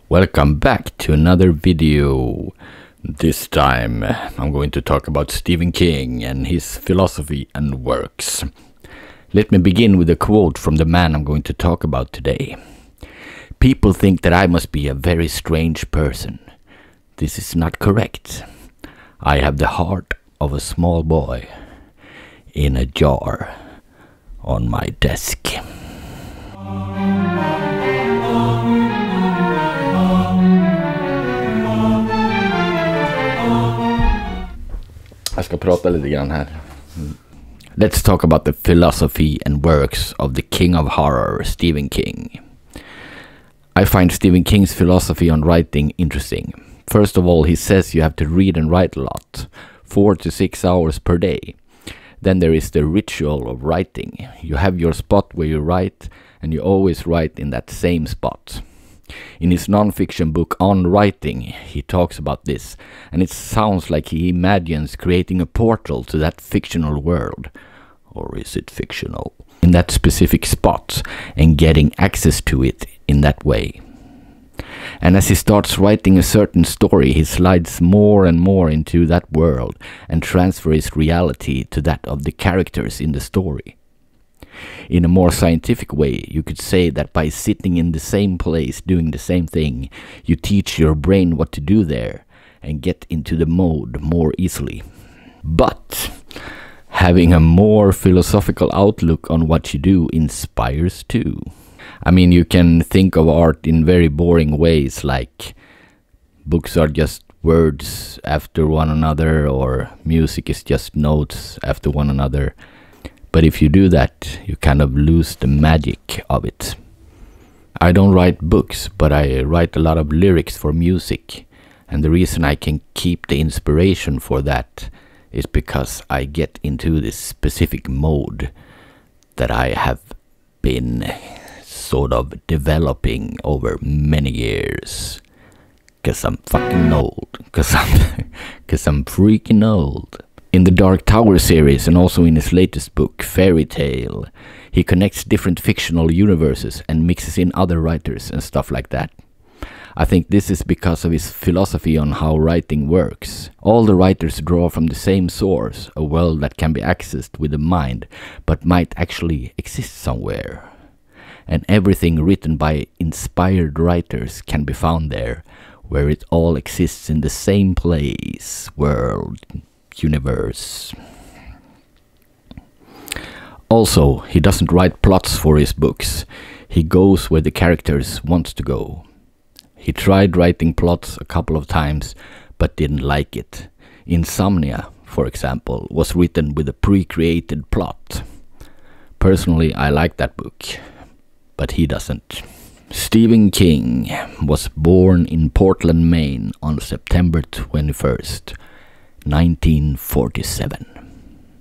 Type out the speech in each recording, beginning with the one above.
Welcome back to another video. This time I'm going to talk about Stephen King and his philosophy and works. Let me begin with a quote from the man I'm going to talk about today. People think that I must be a very strange person. This is not correct. I have the heart of a small boy in a jar on my desk. Jag ska prata lite grann här. Let's talk about the philosophy and works of the king of horror, Stephen King. I find Stephen King's philosophy on writing interesting. First of all, he says you have to read and write a lot, 4 to 6 hours per day. Then there is the ritual of writing. You have your spot where you write, and you always write in that same spot. In his non-fiction book On Writing, he talks about this, and it sounds like he imagines creating a portal to that fictional world. Or is it fictional? In that specific spot, and getting access to it in that way. And as he starts writing a certain story, he slides more and more into that world and transfers reality to that of the characters in the story. In a more scientific way, you could say that by sitting in the same place doing the same thing, you teach your brain what to do there and get into the mode more easily. But having a more philosophical outlook on what you do inspires too. I mean, you can think of art in very boring ways, like books are just words after one another, or music is just notes after one another. But if you do that, you kind of lose the magic of it. I don't write books, but I write a lot of lyrics for music. And the reason I can keep the inspiration for that is because I get into this specific mode that I have been sort of developing over many years. Cause I'm fucking old. Cause I'm freaking old. In the Dark Tower series, and also in his latest book, Fairy Tale, he connects different fictional universes and mixes in other writers and stuff like that. I think this is because of his philosophy on how writing works. All the writers draw from the same source, a world that can be accessed with the mind, but might actually exist somewhere. And everything written by inspired writers can be found there, where it all exists in the same place, world, universe. Also, he doesn't write plots for his books. He goes where the characters want to go. He tried writing plots a couple of times, but didn't like it. Insomnia, for example, was written with a pre-created plot. Personally, I like that book, but he doesn't. Stephen King was born in Portland, Maine on September 21st, 1947.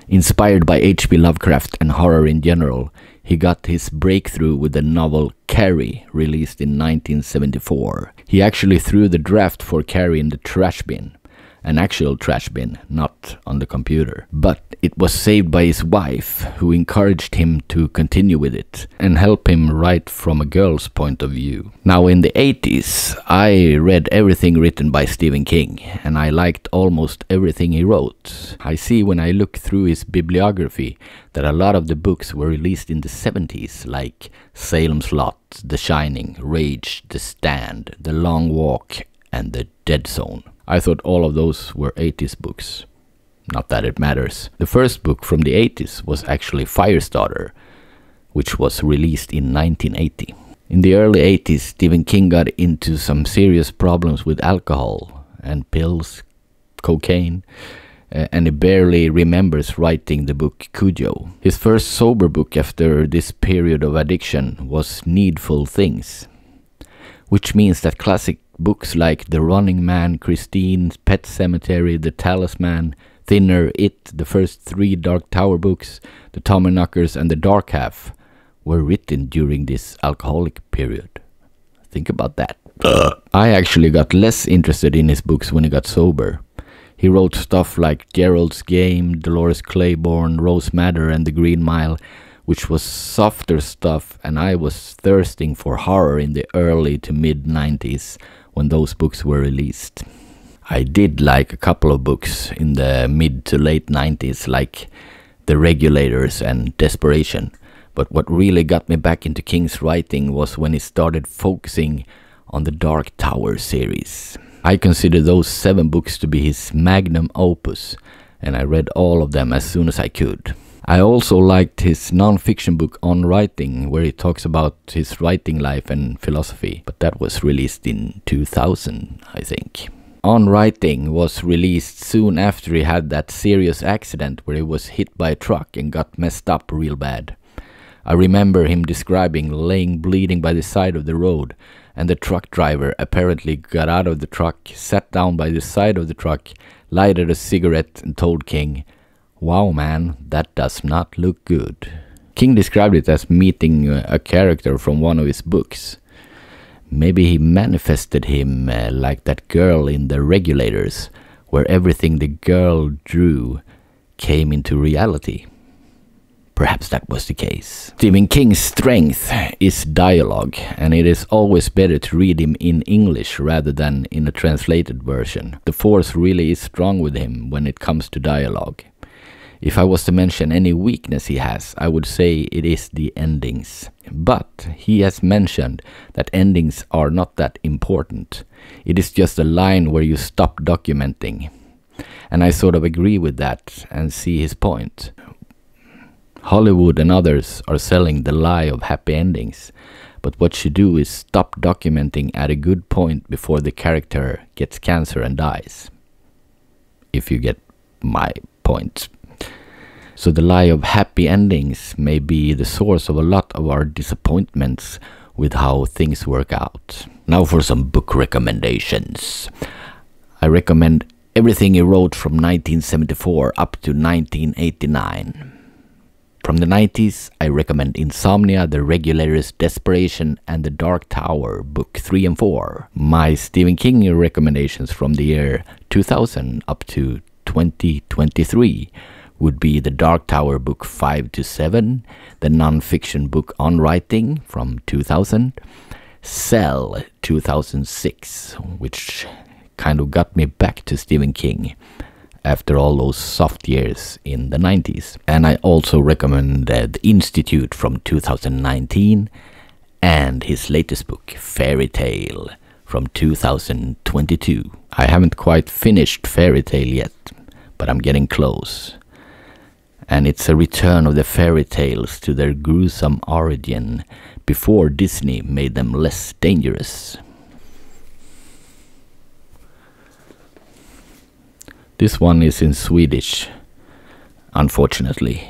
Inspired by H.P. Lovecraft and horror in general, he got his breakthrough with the novel Carrie, released in 1974. He actually threw the draft for Carrie in the trash bin. An actual trash bin, not on the computer. But it was saved by his wife, who encouraged him to continue with it and help him write from a girl's point of view. Now, in the 80s, I read everything written by Stephen King, and I liked almost everything he wrote. I see when I look through his bibliography that a lot of the books were released in the 70s, like Salem's Lot, The Shining, Rage, The Stand, The Long Walk, and The Dead Zone. I thought all of those were 80s books. Not that it matters. The first book from the 80s was actually Firestarter, which was released in 1980. In the early 80s, Stephen King got into some serious problems with alcohol and pills, cocaine, and he barely remembers writing the book Cujo. His first sober book after this period of addiction was Needful Things, which means that classic books like The Running Man, Christine, Pet Sematary, The Talisman, Thinner, It, the first 3 Dark Tower books, The Tommyknockers, and The Dark Half were written during this alcoholic period. Think about that. I actually got less interested in his books when he got sober. He wrote stuff like Gerald's Game, Dolores Claiborne, Rose Madder and The Green Mile, which was softer stuff, and I was thirsting for horror in the early to mid-90s when those books were released. I did like a couple of books in the mid to late 90s, like The Regulators and Desperation, but what really got me back into King's writing was when he started focusing on the Dark Tower series. I consider those 7 books to be his magnum opus, and I read all of them as soon as I could. I also liked his non-fiction book On Writing, where he talks about his writing life and philosophy, but that was released in 2000, I think. On Writing was released soon after he had that serious accident where he was hit by a truck and got messed up real bad. I remember him describing laying bleeding by the side of the road, and the truck driver apparently got out of the truck, sat down by the side of the truck, lighted a cigarette and told King, "Wow man, that does not look good." King described it as meeting a character from one of his books. Maybe he manifested him like that girl in The Regulators, where everything the girl drew came into reality. Perhaps that was the case. Stephen King's strength is dialogue, and it is always better to read him in English rather than in a translated version. The force really is strong with him when it comes to dialogue. If I was to mention any weakness he has, I would say it is the endings. But he has mentioned that endings are not that important. It is just a line where you stop documenting. And I sort of agree with that and see his point. Hollywood and others are selling the lie of happy endings, but what you do is stop documenting at a good point before the character gets cancer and dies. If you get my point. So the lie of happy endings may be the source of a lot of our disappointments with how things work out. Now for some book recommendations. I recommend everything he wrote from 1974 up to 1989. From the 90s, I recommend Insomnia, The Regulators, Desperation, and The Dark Tower, Book 3 and 4. My Stephen King recommendations from the year 2000 up to 2023 would be The Dark Tower, Book 5 to 7, the non-fiction book On Writing from 2000, Cell 2006, which kind of got me back to Stephen King after all those soft years in the 90s. And I also recommend The Institute from 2019 and his latest book, Fairy Tale, from 2022. I haven't quite finished Fairy Tale yet, but I'm getting close. And it's a return of the fairy tales to their gruesome origin before Disney made them less dangerous. This one is in Swedish, unfortunately,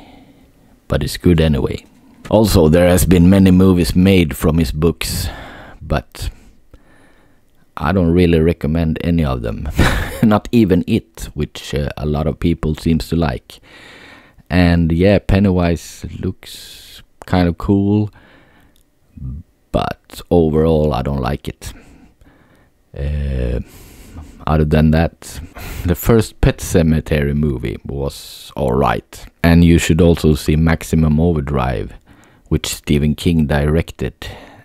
but it's good anyway. Also, there has been many movies made from his books, but I don't really recommend any of them. Not even It, which a lot of people seems to like. And yeah, Pennywise looks kind of cool, but overall I don't like it. Other than that, the first Pet Sematary movie was alright. And you should also see Maximum Overdrive, which Stephen King directed.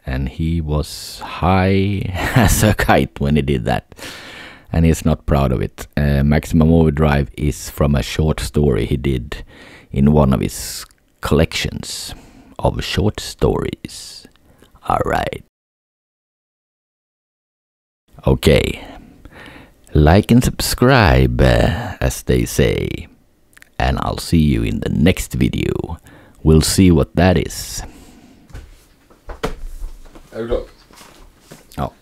And he was high as a kite when he did that. And he's not proud of it. Maximum Overdrive is from a short story he did in one of his collections of short stories. Alright. Okay. Like and subscribe, as they say. And I'll see you in the next video. We'll see what that is. Är du klar? Ja.